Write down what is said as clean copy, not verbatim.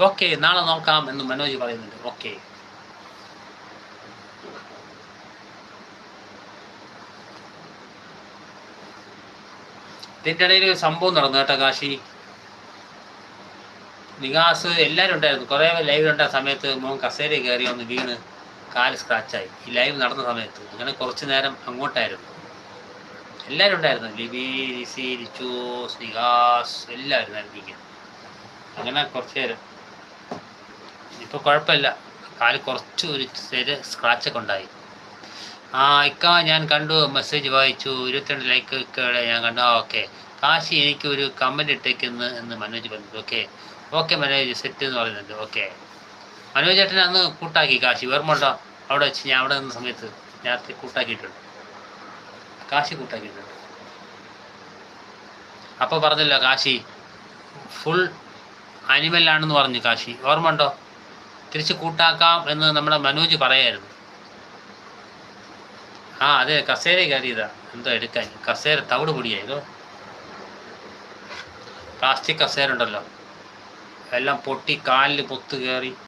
Okay നാളെ നോക്കാം എന്ന് മനോജ് പറയുന്നുണ്ട്. ഓക്കെ, ഇതിൻ്റെ ഇടയിൽ ഒരു സംഭവം നടന്നു കേട്ടോ കാശി. നികാസ് എല്ലാവരും ഉണ്ടായിരുന്നു. കുറേ ലൈവ് ഉണ്ടായ സമയത്ത് മോൻ കസേര കയറി ഒന്ന് വീണ് കാല് സ്ക്രാച്ചായി. ഈ ലൈവ് നടന്ന സമയത്ത് അങ്ങനെ കുറച്ച് നേരം അങ്ങോട്ടായിരുന്നു. എല്ലാവരും ഉണ്ടായിരുന്നു. ലിബി, ലിസി, ലിച്ചൂസ്, നികാസ് എല്ലാവരും ആയിരിക്കും. അങ്ങനെ കുറച്ച് നേരം. ഇപ്പോൾ കുഴപ്പമില്ല, കാല് കുറച്ച് ഒരു ചെറിയ സ്ക്രാച്ചൊക്കെ ഉണ്ടായി. ഇക്ക ഞാൻ കണ്ടു, മെസ്സേജ് വായിച്ചു, 22 ലൈക്കുകളെ ഞാൻ കണ്ടു. ഓക്കെ കാശി എനിക്ക് ഒരു കമൻറ്റ് ഇട്ടേക്കുന്നു എന്ന് മനോജ് പറഞ്ഞു. ഓക്കെ മനോജ് സെറ്റ് എന്ന് പറയുന്നുണ്ട്. ഓക്കെ മനോജ് ചേട്ടൻ അന്ന് കൂട്ടാക്കി കാശി, ഓർമ്മയുണ്ടോ? അവിടെ വെച്ച് ഞാൻ അവിടെ നിന്ന സമയത്ത് നേരത്തെ കൂട്ടാക്കിയിട്ടുണ്ട്, കാശി കൂട്ടാക്കിയിട്ടുണ്ട്. അപ്പോൾ പറഞ്ഞല്ലോ കാശി ഫുൾ അനിമലാണെന്ന് പറഞ്ഞു കാശി, ഓർമ്മയുണ്ടോ? തിരിച്ച് കൂട്ടാക്കാം എന്ന് നമ്മുടെ മനോജ് പറയായിരുന്നു. അതെ, കസേര കയറിയതാ എന്തോ എടുക്കാൻ. കസേര തവിട് പൊടിയായതോ, പ്ലാസ്റ്റിക് കസേര ഉണ്ടല്ലോ, എല്ലാം പൊട്ടി കാലിൽ പൊത്ത് കയറി.